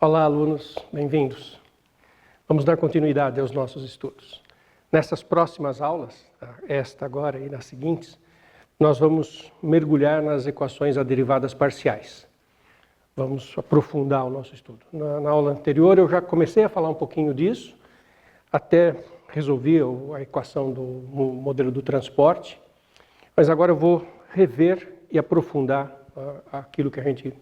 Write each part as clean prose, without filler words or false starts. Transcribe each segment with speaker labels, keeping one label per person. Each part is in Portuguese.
Speaker 1: Olá, alunos, bem-vindos. Vamos dar continuidade aos nossos estudos. Nessas próximas aulas, esta agora e nas seguintes, nós vamos mergulhar nas equações a derivadas parciais. Vamos aprofundar o nosso estudo. Na aula anterior eu já comecei a falar um pouquinho disso, até resolvi a equação do modelo do transporte, mas agora eu vou rever e aprofundar aquilo que a gente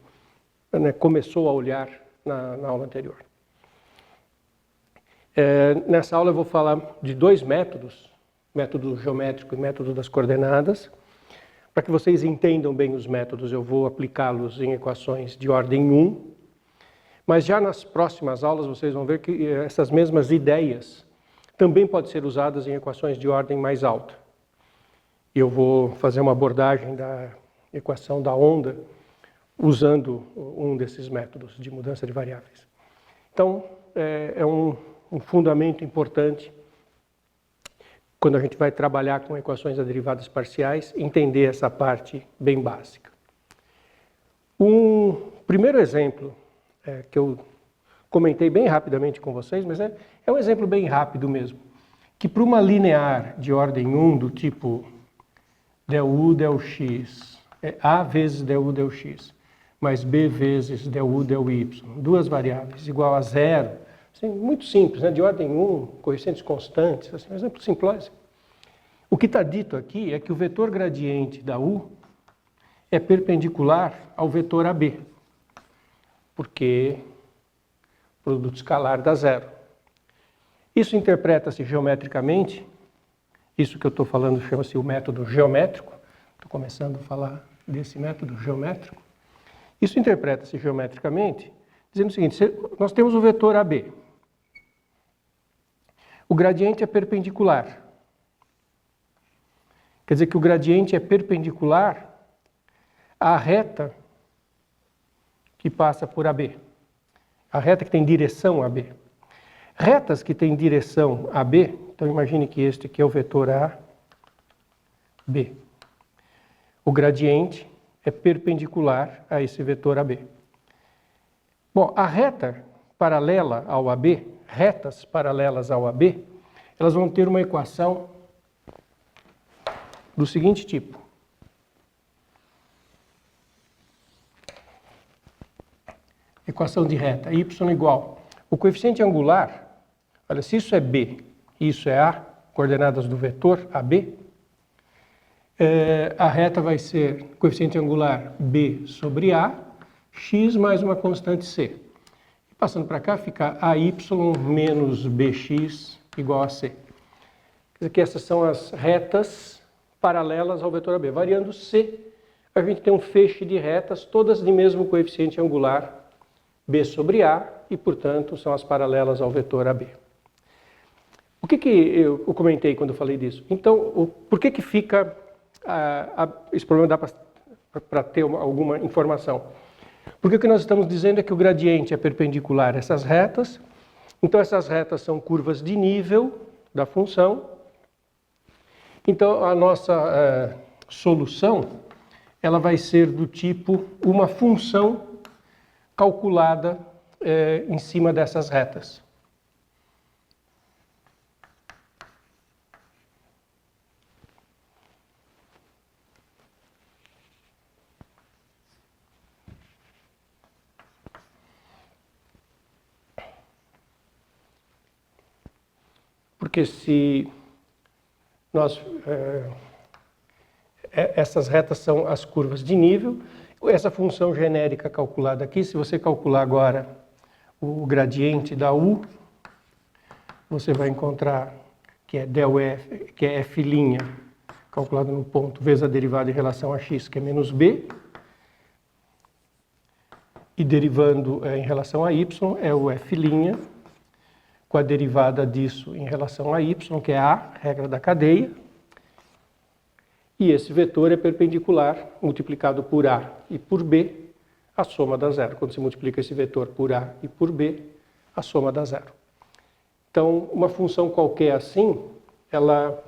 Speaker 1: começou a olhar na aula anterior. Nessa aula eu vou falar de dois métodos, método geométrico e método das coordenadas. Para que vocês entendam bem os métodos, eu vou aplicá-los em equações de ordem 1, mas já nas próximas aulas vocês vão ver que essas mesmas ideias também podem ser usadas em equações de ordem mais alta. E eu vou fazer uma abordagem da equação da onda usando um desses métodos de mudança de variáveis. Então, é um fundamento importante quando a gente vai trabalhar com equações a derivadas parciais, entender essa parte bem básica. Um primeiro exemplo que eu comentei bem rapidamente com vocês, mas é um exemplo bem rápido mesmo, que para uma linear de ordem 1 do tipo del del x, A vezes del x, mais B vezes del y, duas variáveis igual a zero, assim, muito simples, né? De ordem 1, coeficientes constantes, assim, um exemplo simplório. O que está dito aqui é que o vetor gradiente da U é perpendicular ao vetor AB, porque o produto escalar dá zero. Isso interpreta-se geometricamente, isso que eu estou falando chama-se o método geométrico, estou começando a falar desse método geométrico. Isso interpreta-se geometricamente dizendo o seguinte: nós temos o vetor AB. O gradiente é perpendicular. Quer dizer que o gradiente é perpendicular à reta que passa por AB. A reta que tem direção AB. Retas que têm direção AB, então imagine que este aqui é o vetor AB. O gradiente é perpendicular a esse vetor AB. Bom, a reta paralela ao AB, retas paralelas ao AB, elas vão ter uma equação do seguinte tipo. Equação de reta, y igual. O coeficiente angular, olha, se isso é B e isso é A, coordenadas do vetor AB, a reta vai ser coeficiente angular B sobre A, x mais uma constante C. E passando para cá fica AY menos BX igual a C. Quer dizer que essas são as retas paralelas ao vetor AB. Variando C, a gente tem um feixe de retas, todas de mesmo coeficiente angular B sobre A, e, portanto, são as paralelas ao vetor AB. O que eu comentei quando eu falei disso? Então, por que fica... esse problema dá para ter alguma informação. Porque o que nós estamos dizendo é que o gradiente é perpendicular a essas retas, então essas retas são curvas de nível da função. Então a nossa solução ela vai ser do tipo uma função calculada em cima dessas retas. Porque se nós... essas retas são as curvas de nível, essa função genérica calculada aqui, se você calcular agora o gradiente da U, você vai encontrar que é del F, que é F' calculado no ponto, vezes a derivada em relação a x, que é menos B, e derivando em relação a y é o F', com a derivada disso em relação a y, que é A, regra da cadeia, e esse vetor é perpendicular, multiplicado por A e por B, a soma dá zero. Quando se multiplica esse vetor por A e por B, a soma dá zero. Então, uma função qualquer assim, ela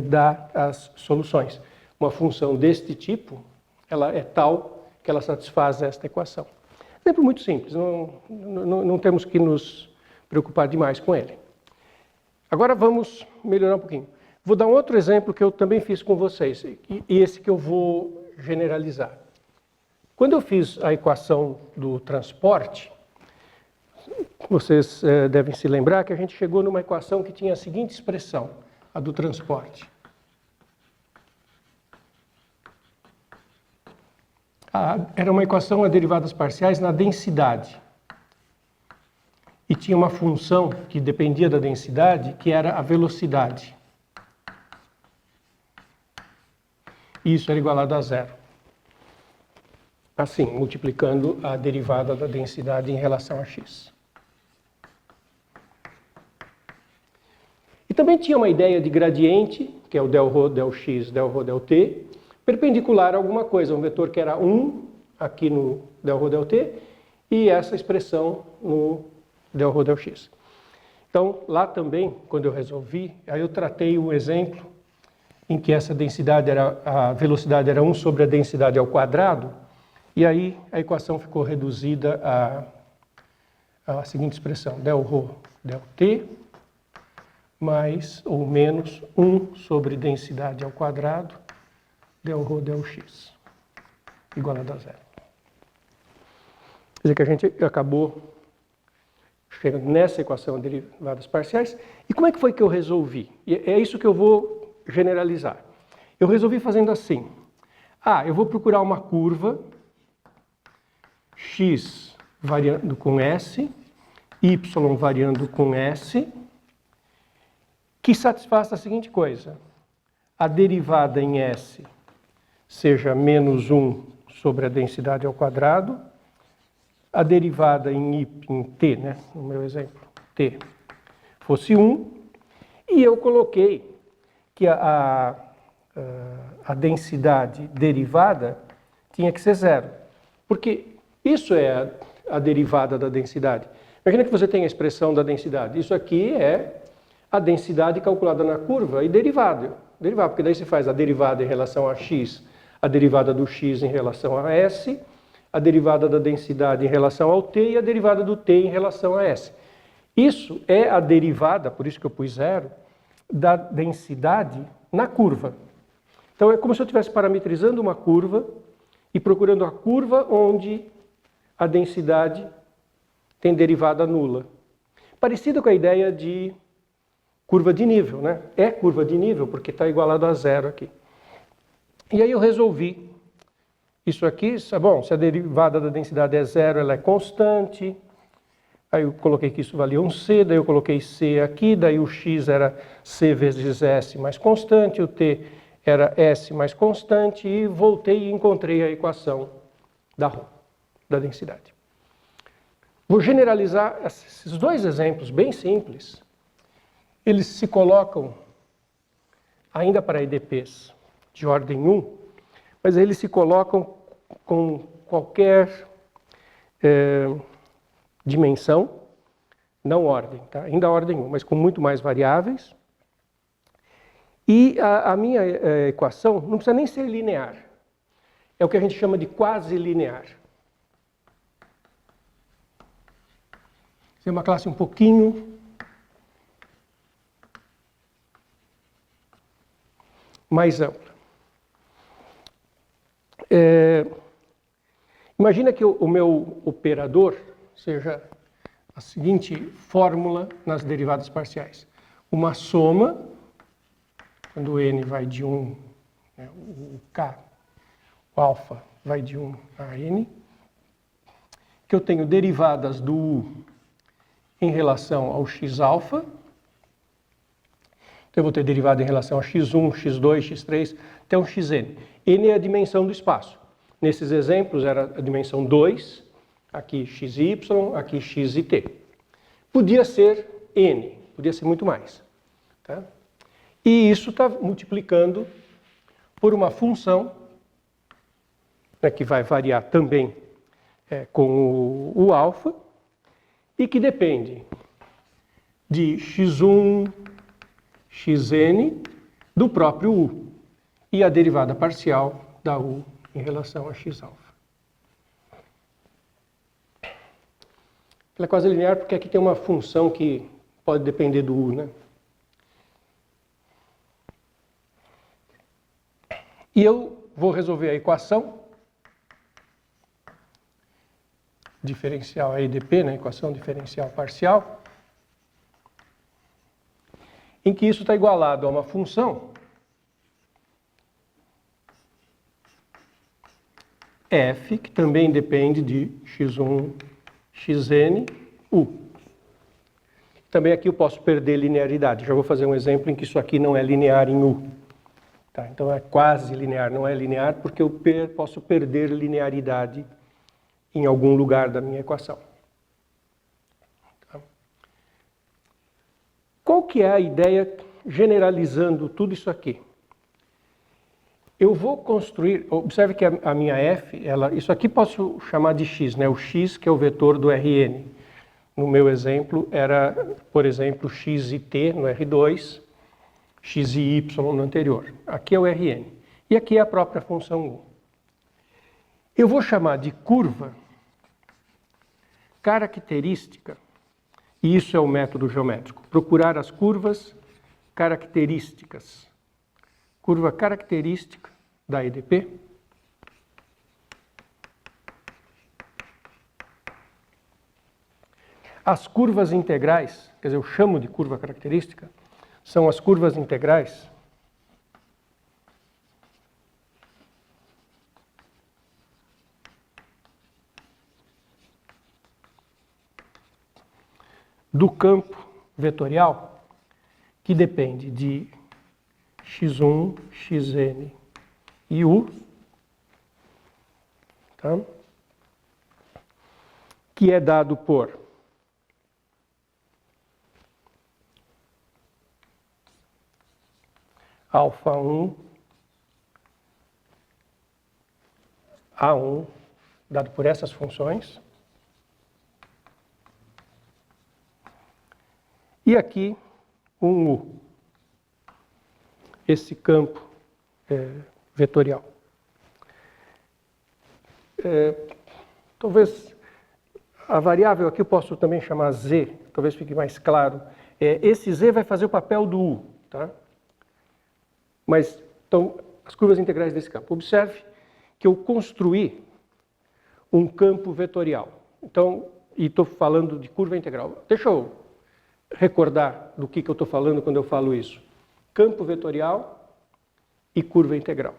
Speaker 1: dá as soluções. Uma função deste tipo, ela é tal que ela satisfaz esta equação. Exemplo muito simples, não temos que nos preocupar demais com ele. Agora vamos melhorar um pouquinho. Vou dar um outro exemplo que eu também fiz com vocês, e esse que eu vou generalizar. Quando eu fiz a equação do transporte, vocês devem se lembrar que a gente chegou numa equação que tinha a seguinte expressão, a do transporte. Era uma equação a derivadas parciais na densidade. E tinha uma função que dependia da densidade, que era a velocidade. E isso era igualado a zero. Assim, multiplicando a derivada da densidade em relação a x. E também tinha uma ideia de gradiente, que é o del ρ, del x, del ρ, del t, perpendicular a alguma coisa, um vetor que era 1 aqui no del ρ, del t, e essa expressão no del ρ, del x. Então, lá também, quando eu resolvi, aí eu tratei um exemplo em que essa densidade a velocidade era 1 sobre a densidade ao quadrado, e aí a equação ficou reduzida à seguinte expressão, del ρ, del t, mais ou menos 1 sobre densidade ao quadrado, del ρ, del x, igualado a zero. Quer dizer que a gente acabou chegando nessa equação de derivadas parciais. E como é que foi que eu resolvi? E é isso que eu vou generalizar. Eu resolvi fazendo assim. Eu vou procurar uma curva x variando com s, y variando com s, que satisfaça a seguinte coisa. A derivada em s seja menos 1 sobre a densidade ao quadrado, a derivada em t, né, no meu exemplo, t, fosse 1, e eu coloquei que a densidade derivada tinha que ser zero, porque isso é a derivada da densidade. Imagina que você tem a expressão da densidade. Isso aqui é a densidade calculada na curva e derivada, porque daí você faz a derivada em relação a x, a derivada do x em relação a s, a derivada da densidade em relação ao t e a derivada do t em relação a s. Isso é a derivada, por isso que eu pus zero, da densidade na curva. Então é como se eu estivesse parametrizando uma curva e procurando a curva onde a densidade tem derivada nula. Parecido com a ideia de curva de nível, né? É curva de nível porque está igualado a zero aqui. E aí eu resolvi isso aqui, bom, se a derivada da densidade é zero, ela é constante. Aí eu coloquei que isso valia um c, daí eu coloquei c aqui, daí o x era c vezes s mais constante, o t era s mais constante, e voltei e encontrei a equação da densidade. Vou generalizar esses dois exemplos bem simples. Eles se colocam ainda para EDPs de ordem 1, mas eles se colocam com qualquer dimensão, não ordem, tá? Ainda ordem 1, mas com muito mais variáveis. E a minha equação não precisa nem ser linear. É o que a gente chama de quase linear. É uma classe um pouquinho mais ampla. Imagina que o meu operador seja a seguinte fórmula nas derivadas parciais. Uma soma, quando o n vai de 1, né, o k, o alfa vai de 1 a n, que eu tenho derivadas do u em relação ao x alfa. Então eu vou ter derivada em relação a x1, x2, x3, até um xn. N é a dimensão do espaço. Nesses exemplos era a dimensão 2, aqui x e y, aqui x e t. Podia ser n, podia ser muito mais. Tá? E isso está multiplicando por uma função, né, que vai variar também com o alfa, e que depende de x1, xn do próprio u, e a derivada parcial da u em relação a x alfa. Ela é quase linear porque aqui tem uma função que pode depender do u, né? E eu vou resolver a equação diferencial EDP, né? Equação diferencial parcial, em que isso está igualado a uma função f, que também depende de x1, xn, u. Também aqui eu posso perder linearidade. Já vou fazer um exemplo em que isso aqui não é linear em u. Tá, então é quase linear, não é linear porque eu posso perder linearidade em algum lugar da minha equação. Tá? Qual que é a ideia generalizando tudo isso aqui? Eu vou construir, observe que a minha f, isso aqui posso chamar de x, né? O x que é o vetor do Rn. No meu exemplo era, por exemplo, x e t no R2, x e y no anterior. Aqui é o Rn. E aqui é a própria função u. Eu vou chamar de curva característica, e isso é o método geométrico, procurar as curvas características. Curva característica da EDP. As curvas integrais, quer dizer, eu chamo de curva característica, são as curvas integrais do campo vetorial que depende de x1, xn e u, tá? Que é dado por alfa 1, A1, dado por essas funções. E aqui, um U, esse campo vetorial. Talvez a variável aqui eu posso também chamar Z, talvez fique mais claro. Esse Z vai fazer o papel do U, tá? Mas, então, as curvas integrais desse campo. Observe que eu construí um campo vetorial. Então, e estou falando de curva integral. Deixa eu recordar do que eu estou falando quando eu falo isso. Campo vetorial e curva integral.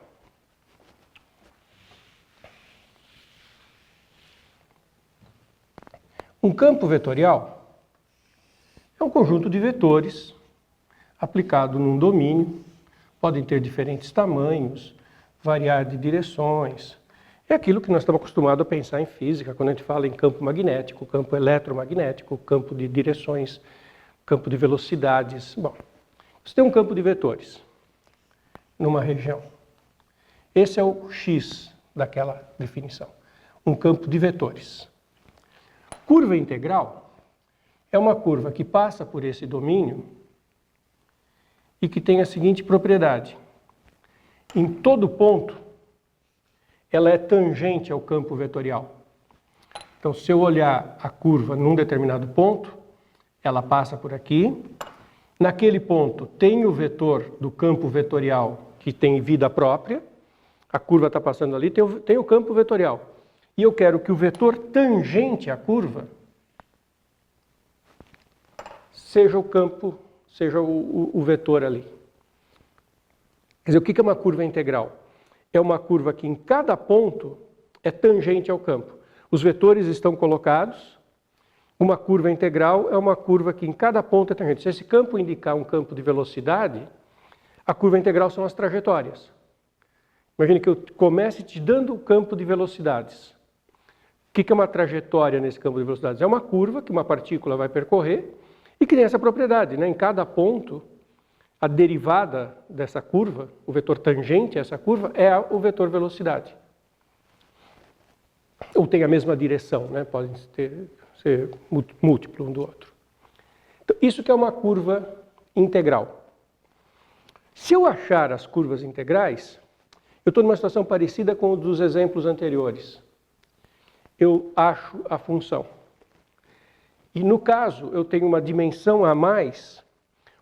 Speaker 1: Um campo vetorial é um conjunto de vetores aplicado num domínio. Podem ter diferentes tamanhos, variar de direções. É aquilo que nós estamos acostumados a pensar em física, quando a gente fala em campo magnético, campo eletromagnético, campo de direções, campo de velocidades. Bom, você tem um campo de vetores numa região. Esse é o X daquela definição. Um campo de vetores. Curva integral é uma curva que passa por esse domínio e que tem a seguinte propriedade. Em todo ponto, ela é tangente ao campo vetorial. Então, se eu olhar a curva num determinado ponto, ela passa por aqui. Naquele ponto, tem o vetor do campo vetorial que tem vida própria. A curva está passando ali, tem o campo vetorial. E eu quero que o vetor tangente à curva seja o campo, seja o vetor ali. Quer dizer, o que é uma curva integral? É uma curva que em cada ponto é tangente ao campo. Os vetores estão colocados. Uma curva integral é uma curva que em cada ponto é tangente. Se esse campo indicar um campo de velocidade, a curva integral são as trajetórias. Imagine que eu comece te dando o campo de velocidades. O que é uma trajetória nesse campo de velocidades? É uma curva que uma partícula vai percorrer e que tem essa propriedade, né? Em cada ponto, a derivada dessa curva, o vetor tangente a essa curva, é o vetor velocidade. Ou tem a mesma direção, né? Podem ser múltiplo um do outro. Então, isso que é uma curva integral. Se eu achar as curvas integrais, eu estou numa situação parecida com os dos exemplos anteriores. Eu acho a função. E no caso, eu tenho uma dimensão a mais,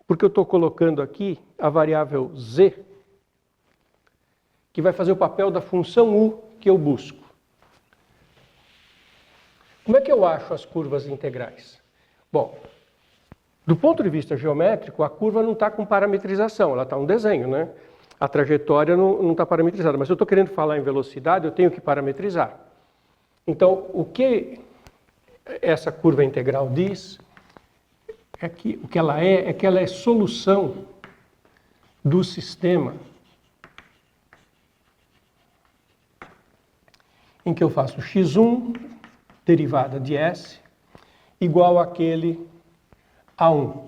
Speaker 1: porque eu estou colocando aqui a variável z, que vai fazer o papel da função u que eu busco. Como é que eu acho as curvas integrais? Bom, do ponto de vista geométrico, a curva não está com parametrização, ela está um desenho, né? A trajetória não está parametrizada, mas se eu estou querendo falar em velocidade, eu tenho que parametrizar. Então, o que essa curva integral diz é que o que ela é que ela é solução do sistema em que eu faço x1, derivada de s, igual àquele a1.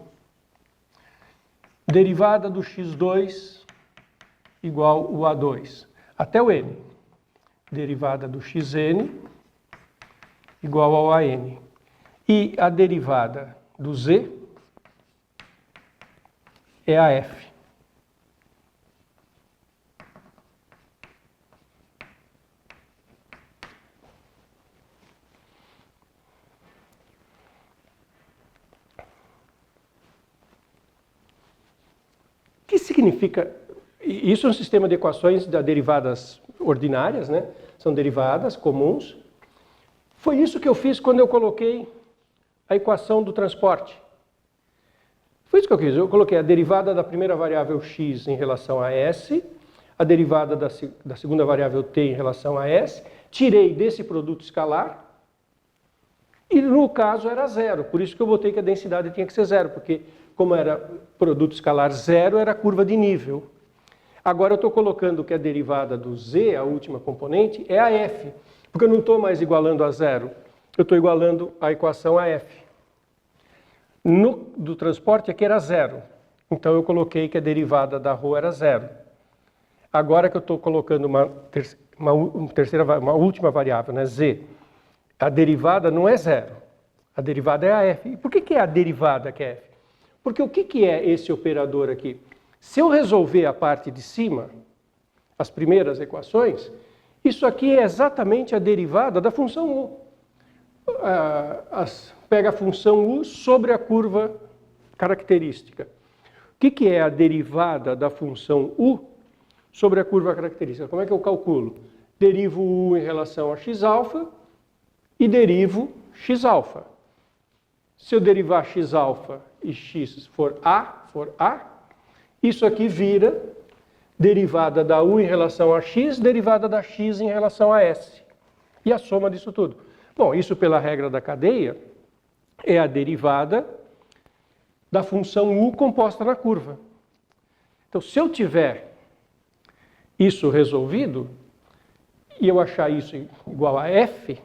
Speaker 1: Derivada do x2 igual o a2, até o n. Derivada do xn igual ao an. E a derivada do z é a f. O que significa? Isso é um sistema de equações de derivadas ordinárias, né? São derivadas comuns. Foi isso que eu fiz quando eu coloquei a equação do transporte. Foi isso que eu fiz. Eu coloquei a derivada da primeira variável x em relação a s, a derivada da segunda variável t em relação a s, tirei desse produto escalar e no caso era zero. Por isso que eu botei que a densidade tinha que ser zero, porque como era produto escalar zero, era a curva de nível. Agora eu estou colocando que a derivada do z, a última componente, é a f, porque eu não estou mais igualando a zero, eu estou igualando a equação a f. Do transporte aqui era zero, então eu coloquei que a derivada da ρ era zero. Agora que eu estou colocando uma última variável, né, z, a derivada não é zero, a derivada é a f. E por que é a derivada que é f? Porque o que é esse operador aqui? Se eu resolver a parte de cima, as primeiras equações, isso aqui é exatamente a derivada da função u. Pega a função u sobre a curva característica. O que é a derivada da função u sobre a curva característica? Como é que eu calculo? Derivo u em relação a x-alfa e derivo x-alfa. Se eu derivar x-alfa e x for a, isso aqui vira derivada da u em relação a x, derivada da x em relação a s. E a soma disso tudo. Bom, isso pela regra da cadeia é a derivada da função u composta na curva. Então, se eu tiver isso resolvido, e eu achar isso igual a f,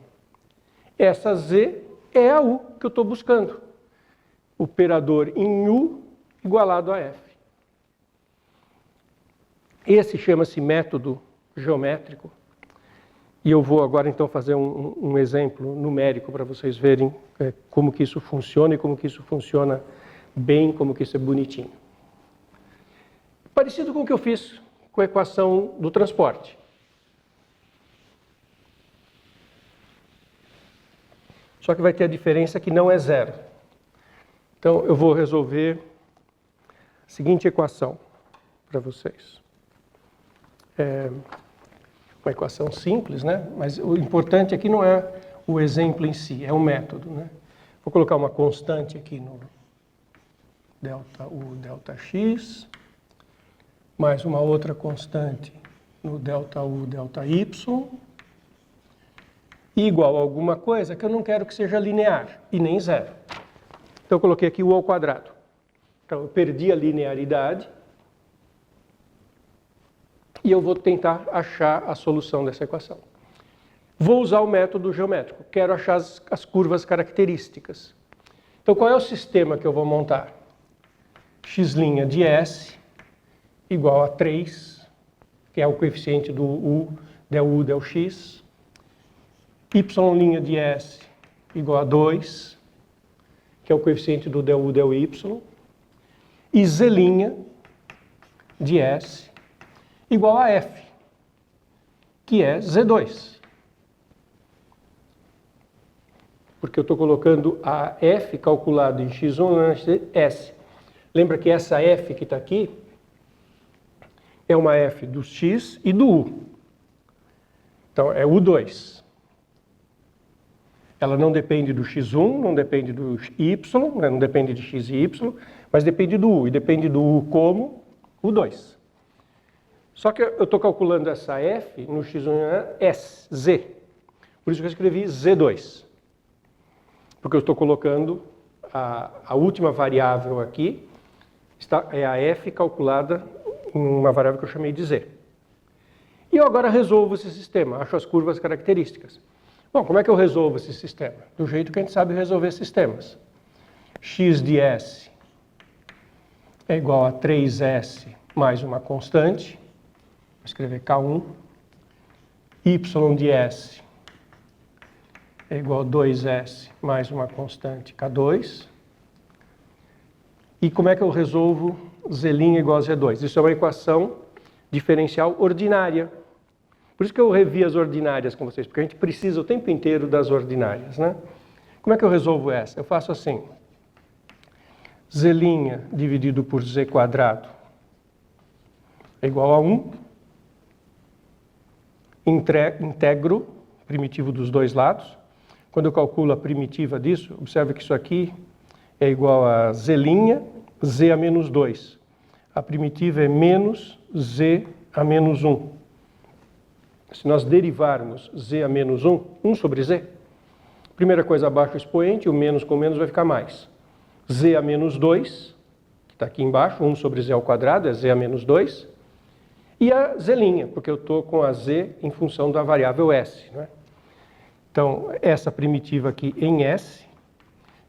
Speaker 1: essa z é a u que eu estou buscando. Operador em u igualado a f. Esse chama-se método geométrico. E eu vou agora então fazer um exemplo numérico para vocês verem como que isso funciona e como que isso funciona bem, como que isso é bonitinho. Parecido com o que eu fiz com a equação do transporte. Só que vai ter a diferença que não é zero. Então eu vou resolver a seguinte equação para vocês. Uma equação simples, né? Mas o importante aqui não é o exemplo em si, é o método, né? Vou colocar uma constante aqui no delta U, delta X, mais uma outra constante no delta U, delta Y, igual a alguma coisa que eu não quero que seja linear, e nem zero. Então eu coloquei aqui U ao quadrado. Então eu perdi a linearidade, e eu vou tentar achar a solução dessa equação. Vou usar o método geométrico. Quero achar as curvas características. Então, qual é o sistema que eu vou montar? X' de S igual a 3, que é o coeficiente do U, del X. Y' de S igual a 2, que é o coeficiente do del U, del Y. E Z' de S igual a F, que é Z2. porque eu estou colocando a f calculada em x1 na s. Lembra que essa f que está aqui é uma f do x e do u. Então, é U2. Ela não depende do x1, não depende do y, não depende de x e y, mas depende do u. E depende do u como U2. Só que eu estou calculando essa f no x1 S, z. Por isso que eu escrevi Z2. Porque eu estou colocando a última variável aqui, é a f calculada em uma variável que eu chamei de z. E eu agora resolvo esse sistema, acho as curvas características. Bom, como é que eu resolvo esse sistema? Do jeito que a gente sabe resolver sistemas. X de S é igual a 3S mais uma constante, vou escrever K1. Y de S é igual a 2S mais uma constante K2. E como é que eu resolvo Z' igual a Z2? Isso é uma equação diferencial ordinária. Por isso que eu revi as ordinárias com vocês, porque a gente precisa o tempo inteiro das ordinárias, né? Como é que eu resolvo essa? Eu faço assim. Z' dividido por Z quadrado é igual a 1. Integro, primitivo dos dois lados. Quando eu calculo a primitiva disso, observe que isso aqui é igual a Z', Z a menos 2. A primitiva é menos Z a menos 1. Se nós derivarmos Z a menos 1, 1 sobre Z, primeira coisa, abaixo o expoente, o menos com menos vai ficar mais. Z a menos 2, que está aqui embaixo, 1 sobre Z ao quadrado, é Z a menos 2. E a Z', porque eu estou com a Z em função da variável S. Né? Então, essa primitiva aqui em S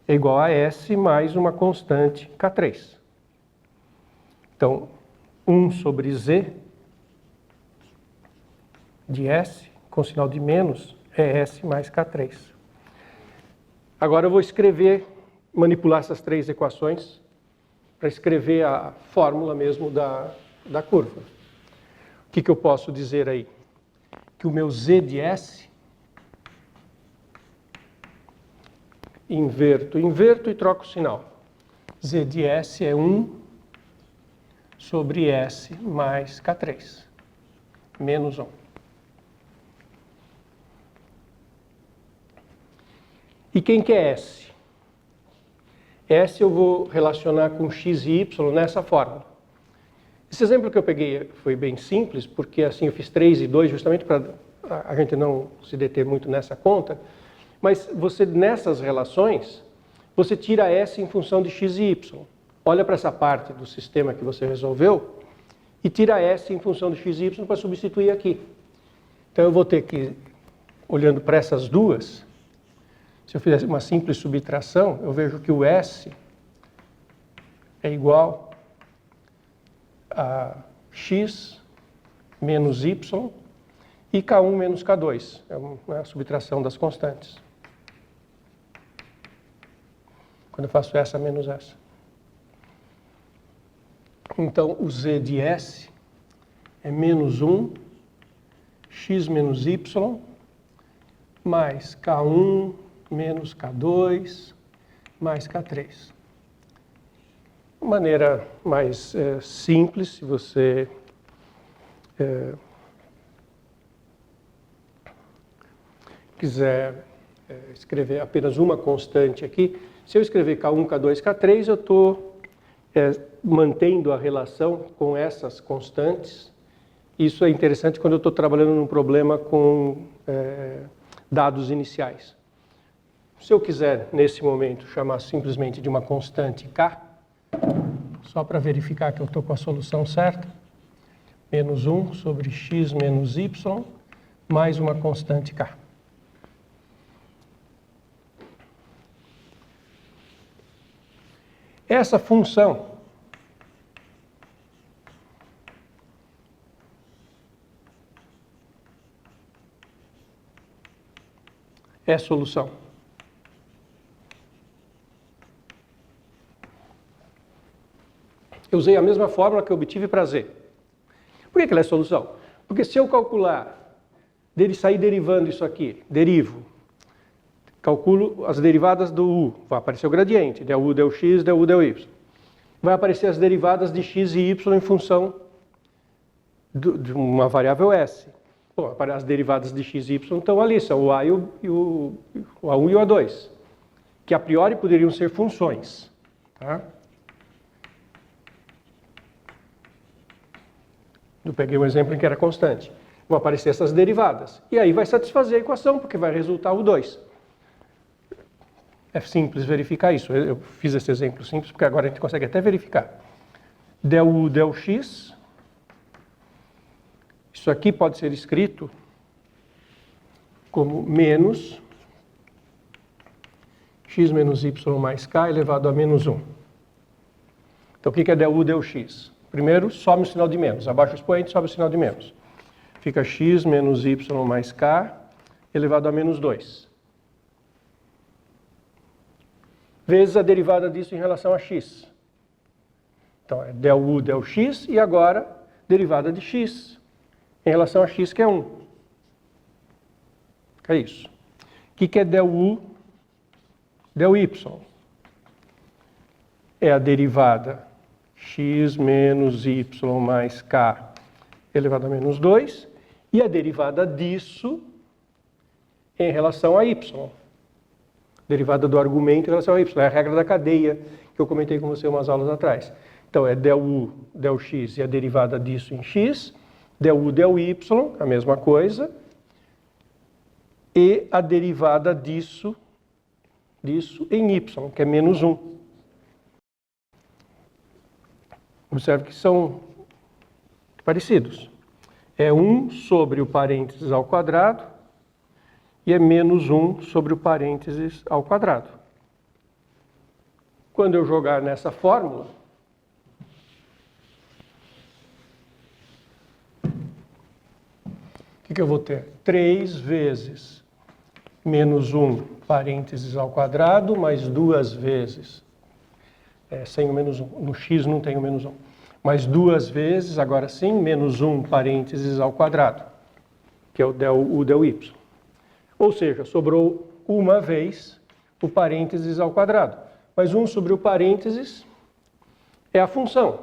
Speaker 1: é igual a S mais uma constante K3. Então, 1 sobre Z de S, com sinal de menos, é S mais K3. Agora eu vou escrever, manipular essas três equações para escrever a fórmula mesmo da curva. O que eu posso dizer aí? Que o meu Z de S, inverto e troco o sinal. Z de S é 1 sobre S mais K3, menos 1. E quem que é S? S eu vou relacionar com x e y nessa fórmula. Esse exemplo que eu peguei foi bem simples, porque assim eu fiz 3 e 2 justamente para a gente não se deter muito nessa conta, mas você nessas relações, você tira S em função de x e y. Olha para essa parte do sistema que você resolveu e tira S em função de x e y para substituir aqui. Então eu vou ter que, olhando para essas duas, se eu fizer uma simples subtração, eu vejo que o S é igual a x menos y e K1 menos K2. É uma subtração das constantes. Quando eu faço essa menos essa. Então, o Z de S é menos 1, x menos y, mais K1 menos K2, mais K3. De maneira mais simples, se você quiser escrever apenas uma constante aqui, se eu escrever K1, K2, K3, eu estou mantendo a relação com essas constantes. Isso é interessante quando eu estou trabalhando num problema com dados iniciais. Se eu quiser, nesse momento, chamar simplesmente de uma constante K, só para verificar que eu estou com a solução certa, menos 1 sobre x menos y, mais uma constante K. Essa função é solução. Eu usei a mesma fórmula que eu obtive para Z. Por que ela é solução? Porque se eu calcular, sair derivando isso aqui, derivo calculo as derivadas do u, vai aparecer o gradiente, del u, del x, del u, del y. Vai aparecer as derivadas de x e y em função de uma variável s. Bom, as derivadas de x e y estão ali, são o a e o a1 e o a2, que a priori poderiam ser funções. Tá? Eu peguei um exemplo em que era constante. Vão aparecer essas derivadas. E aí vai satisfazer a equação, porque vai resultar o 2. É simples verificar isso. Eu fiz esse exemplo simples, porque agora a gente consegue até verificar. Del u, del x. Isso aqui pode ser escrito como menos x menos y mais k elevado a menos 1. Então, o que é del u, del x? Primeiro, some o sinal de menos. Abaixo o expoente, sobe o sinal de menos. Fica x menos y mais k elevado a menos 2. Vezes a derivada disso em relação a x. Então, é del u, del x, e agora derivada de x em relação a x, que é 1. É isso. O que é del u, del y? É a derivada x menos y mais k elevado a menos 2, e a derivada disso em relação a y. Derivada do argumento em relação a y. É a regra da cadeia que eu comentei com você umas aulas atrás. Então, é del u, del x e a derivada disso em x, del u, del y, a mesma coisa, e a derivada disso em y, que é menos 1. Observe que são parecidos. É 1 sobre o parênteses ao quadrado e é menos 1 sobre o parênteses ao quadrado. Quando eu jogar nessa fórmula, o que eu vou ter? 3 vezes menos 1 parênteses ao quadrado, mais 2 vezes, sem o menos 1, no x não tem o menos 1, mais 2 vezes, agora sim, menos 1 parênteses ao quadrado, que é o del u, del y. Ou seja, sobrou uma vez o parênteses ao quadrado. Mas 1 sobre o parênteses é a função.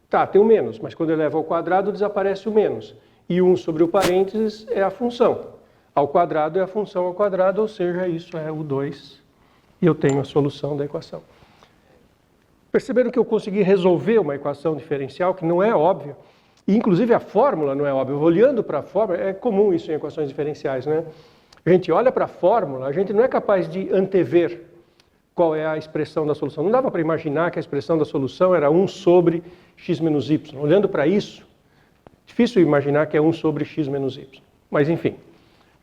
Speaker 1: Tá, tem o menos, mas quando eu levo ao quadrado desaparece o menos. E 1 sobre o parênteses é a função. Ao quadrado é a função ao quadrado, ou seja, isso é o 2. E eu tenho a solução da equação. Perceberam que eu consegui resolver uma equação diferencial que não é óbvia? E, inclusive, a fórmula não é óbvia. Olhando para a fórmula, é comum isso em equações diferenciais, né? A gente olha para a fórmula, a gente não é capaz de antever qual é a expressão da solução. Não dava para imaginar que a expressão da solução era 1 sobre x menos y. Olhando para isso, difícil imaginar que é 1 sobre x menos y. Mas, enfim,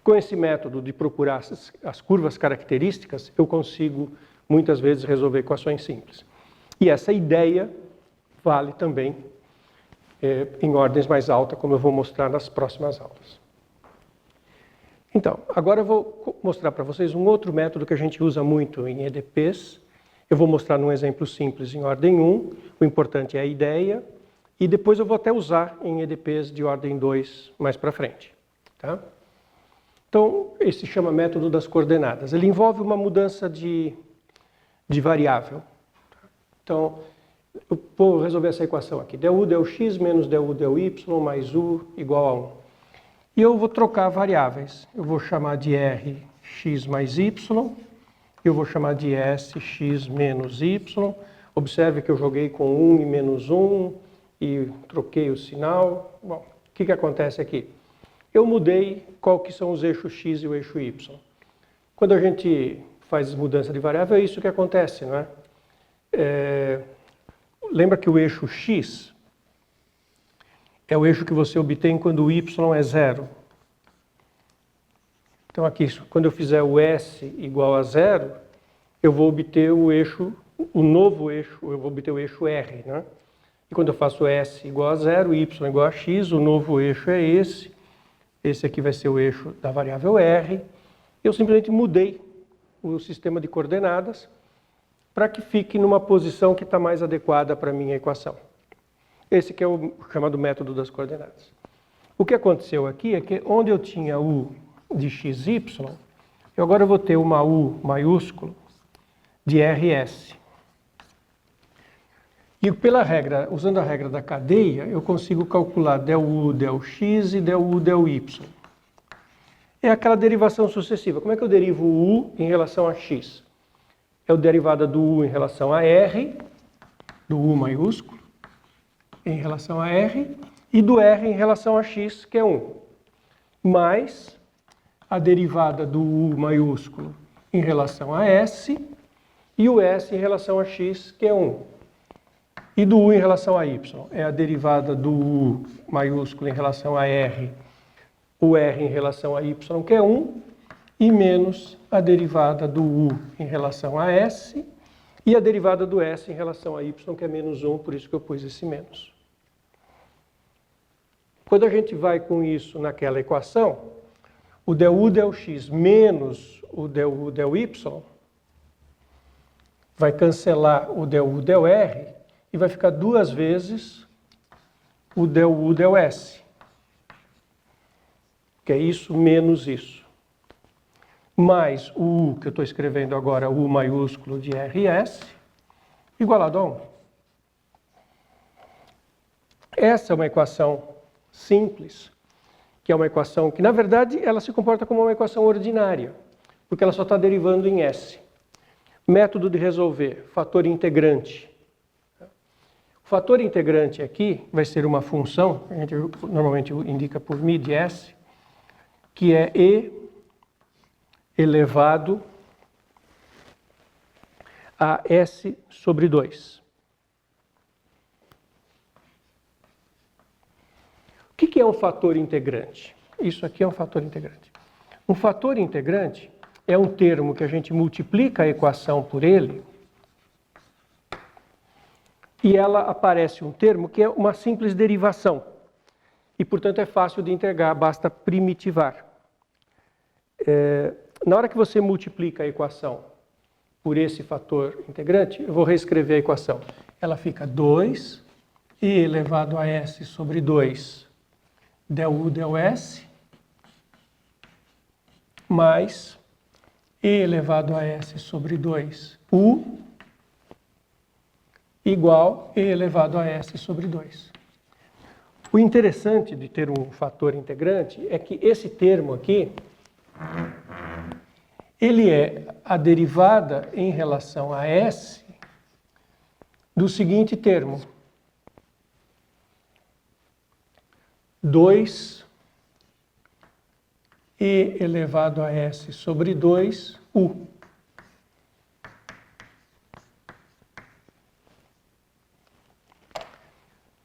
Speaker 1: com esse método de procurar as curvas características, eu consigo, muitas vezes, resolver equações simples. E essa ideia vale também em ordens mais altas, como eu vou mostrar nas próximas aulas. Então, agora eu vou mostrar para vocês um outro método que a gente usa muito em EDPs. Eu vou mostrar num exemplo simples em ordem 1, o importante é a ideia, e depois eu vou até usar em EDPs de ordem 2 mais para frente. Tá? Então, esse se chama método das coordenadas. Ele envolve uma mudança de variável. Então, eu vou resolver essa equação aqui. Del u, del x menos del u, del y mais u igual a 1. E eu vou trocar variáveis. Eu vou chamar de r x mais y. Eu vou chamar de s x menos y. Observe que eu joguei com 1 e menos 1 e troquei o sinal. Bom, o que acontece aqui? Eu mudei qual que são os eixos x e o eixo y. Quando a gente faz mudança de variável, é isso que acontece, não é? Lembra que o eixo x é o eixo que você obtém quando o y é 0. Então aqui, quando eu fizer o s igual a 0, eu vou obter o novo eixo, eu vou obter o eixo r, né? E quando eu faço s igual a 0, y igual a x, o novo eixo é esse. Esse aqui vai ser o eixo da variável r. Eu simplesmente mudei o sistema de coordenadas para que fique numa posição que está mais adequada para a minha equação. Esse que é o chamado método das coordenadas. O que aconteceu aqui é que onde eu tinha u de xy, Eu agora vou ter uma U maiúsculo de RS. E pela regra, usando a regra da cadeia, eu consigo calcular del U, del X e del U, del Y. É aquela derivação sucessiva. Como é que eu derivo o U em relação a X? É a derivada do U em relação a R, do U maiúsculo, em relação a R, e do R em relação a X, que é 1. Mais a derivada do U maiúsculo em relação a S, e o S em relação a X, que é 1. E do U em relação a Y. É a derivada do U maiúsculo em relação a R, o R em relação a Y, que é 1, e menos a derivada do U em relação a S, e a derivada do S em relação a Y, que é menos 1, por isso que eu pus esse menos. Quando a gente vai com isso naquela equação, o del U del X menos o del U del Y vai cancelar o del U del R e vai ficar 2 vezes o del U del S, que é isso menos isso. Mais o U, que eu estou escrevendo agora, U maiúsculo de RS, igualado a 1. Essa é uma equação simples, que é uma equação que, na verdade, ela se comporta como uma equação ordinária, porque ela só está derivando em S. Método de resolver, fator integrante. O fator integrante aqui vai ser uma função, a gente normalmente indica por μ de S, que é E elevado a S sobre 2. O que é um fator integrante? Isso aqui é um fator integrante. Um fator integrante é um termo que a gente multiplica a equação por ele e ela aparece um termo que é uma simples derivação. E, portanto, é fácil de integrar, basta primitivar. Na hora que você multiplica a equação por esse fator integrante, eu vou reescrever a equação. Ela fica 2e elevado a S sobre 2 del U del S mais E elevado a S sobre 2 U igual E elevado a S sobre 2. O interessante de ter um fator integrante é que esse termo aqui, ele é a derivada em relação a S do seguinte termo. 2e elevado a S sobre 2U.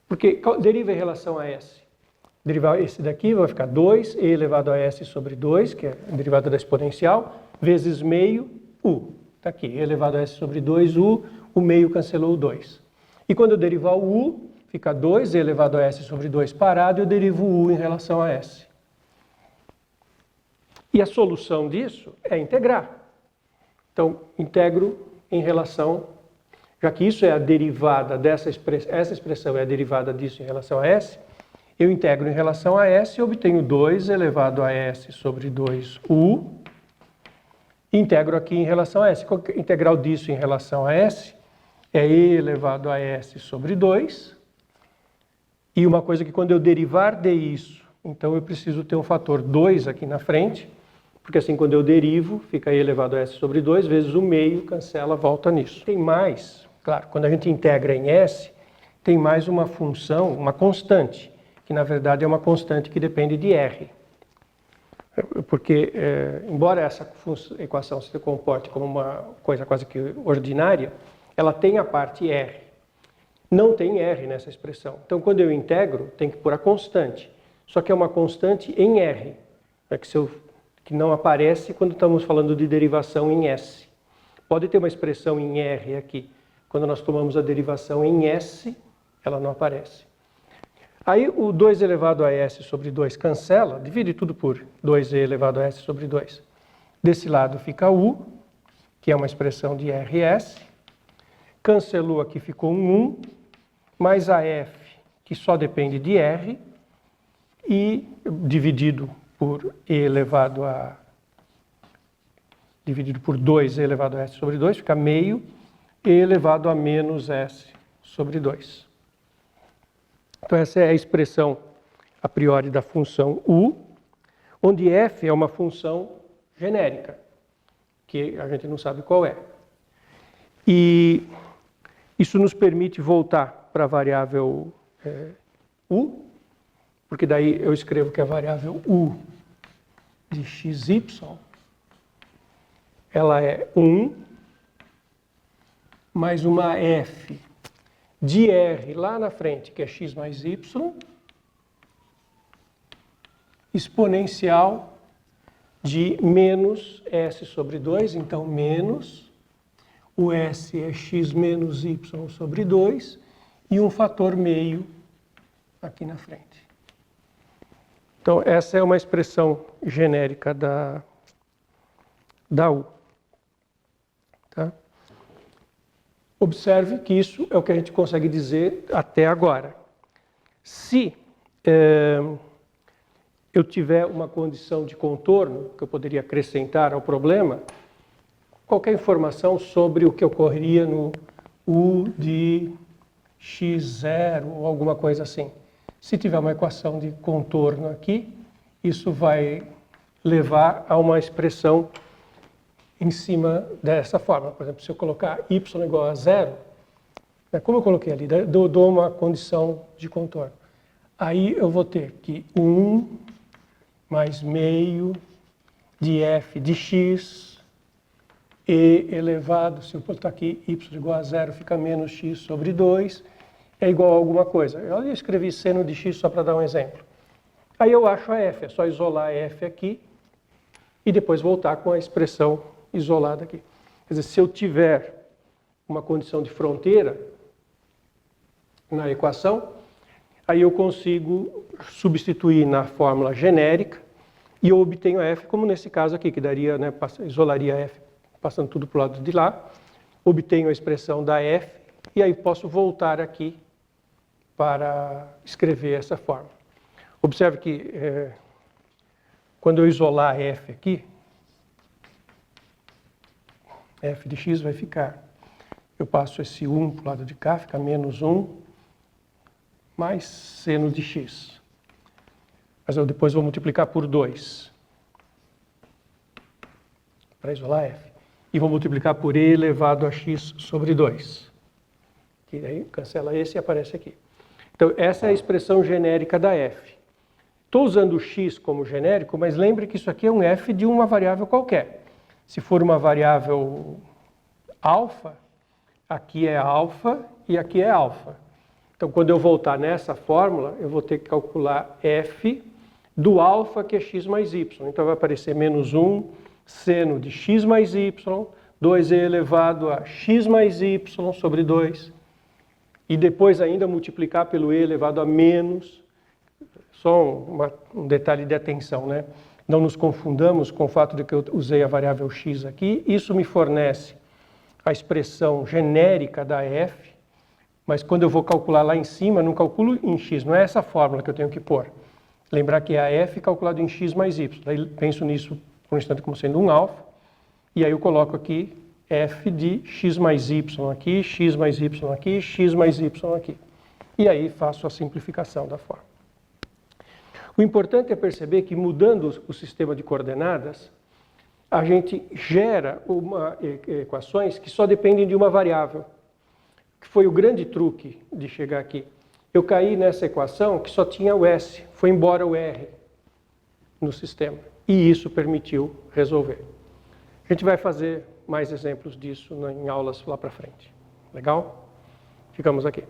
Speaker 1: Porque deriva em relação a S. Derivar esse daqui vai ficar 2e elevado a S sobre 2, que é a derivada da exponencial, vezes meio U. Está aqui, e elevado a S sobre 2U, o meio cancelou o 2. E quando eu derivar o U, fica 2e elevado a S sobre 2 parado, e eu derivo o U em relação a S. E a solução disso é integrar. Então, integro em relação, já que isso é a derivada dessa expressão, essa expressão é a derivada disso em relação a S, eu integro em relação a S e obtenho 2 elevado a S sobre 2U. Integro aqui em relação a S. A integral disso em relação a S é E elevado a S sobre 2. E uma coisa que quando eu derivar de isso, então eu preciso ter um fator 2 aqui na frente, porque assim quando eu derivo, fica E elevado a S sobre 2, vezes o meio, cancela, volta nisso. Tem mais, claro, quando a gente integra em S, tem mais uma função, uma constante, que na verdade é uma constante que depende de R. Porque, embora essa equação se comporte como uma coisa quase que ordinária, ela tem a parte R. Não tem R nessa expressão. Então, quando eu integro, tem que pôr a constante. Só que é uma constante em R, que não aparece quando estamos falando de derivação em S. Pode ter uma expressão em R aqui. Quando nós tomamos a derivação em S, ela não aparece. Aí o 2 elevado a S sobre 2 cancela, divide tudo por 2e elevado a S sobre 2. Desse lado fica U, que é uma expressão de RS. Cancelou aqui, ficou um 1, mais a F, que só depende de R, e dividido por E elevado a dividido por 2e elevado a s sobre 2, fica meio e elevado a menos s sobre 2. Então essa é a expressão a priori da função u, onde f é uma função genérica, que a gente não sabe qual é. E isso nos permite voltar para a variável u, porque daí eu escrevo que a variável u de xy, ela é 1 mais uma f de r lá na frente, que é x mais y, exponencial de menos s sobre 2, então menos, o s é x menos y sobre 2, e um fator meio aqui na frente. Então, essa é uma expressão genérica da U. Tá? Observe que isso é o que a gente consegue dizer até agora. Se eu tiver uma condição de contorno, que eu poderia acrescentar ao problema, qualquer informação sobre o que ocorreria no U de x0 ou alguma coisa assim. Se tiver uma equação de contorno aqui, isso vai levar a uma expressão em cima dessa forma. Por exemplo, se eu colocar y igual a 0, como eu coloquei ali, eu dou uma condição de contorno. Aí eu vou ter que 1 mais meio de f de x e elevado, se eu botar aqui y igual a 0, fica menos x sobre 2, é igual a alguma coisa. Eu escrevi seno de x só para dar um exemplo. Aí eu acho a f, é só isolar a f aqui e depois voltar com a expressão isolada aqui. Quer dizer, se eu tiver uma condição de fronteira na equação, aí eu consigo substituir na fórmula genérica e eu obtenho a f, como nesse caso aqui, que daria, né, isolaria a f passando tudo para o lado de lá, obtenho a expressão da f e aí posso voltar aqui para escrever essa forma. Observe que quando eu isolar a f aqui, f de x vai ficar, eu passo esse 1 para o lado de cá, fica menos 1 mais seno de x. Mas eu depois vou multiplicar por 2 para isolar f. E vou multiplicar por e elevado a x sobre 2. Que aí cancela esse e aparece aqui. Então, essa é a expressão genérica da f. Estou usando o x como genérico, mas lembre que isso aqui é um f de uma variável qualquer. Se for uma variável alfa, aqui é alfa e aqui é alfa. Então, quando eu voltar nessa fórmula, eu vou ter que calcular f do alfa, que é x mais y. Então, vai aparecer menos 1 seno de x mais y, 2e elevado a x mais y sobre 2. E depois ainda multiplicar pelo e elevado a menos. Só um detalhe de atenção, né? Não nos confundamos com o fato de que eu usei a variável x aqui. Isso me fornece a expressão genérica da f, mas quando eu vou calcular lá em cima, não calculo em x, não é essa fórmula que eu tenho que pôr. Lembrar que é a f calculado em x mais y. Daí penso nisso por um instante como sendo um alfa, e aí eu coloco aqui f de x mais y aqui, x mais y aqui, x mais y aqui. E aí faço a simplificação da forma. O importante é perceber que mudando o sistema de coordenadas, a gente gera equações que só dependem de uma variável, que foi o grande truque de chegar aqui. Eu caí nessa equação que só tinha o s, foi embora o r no sistema, e isso permitiu resolver. A gente vai fazer mais exemplos disso em aulas lá para frente. Legal? Ficamos aqui.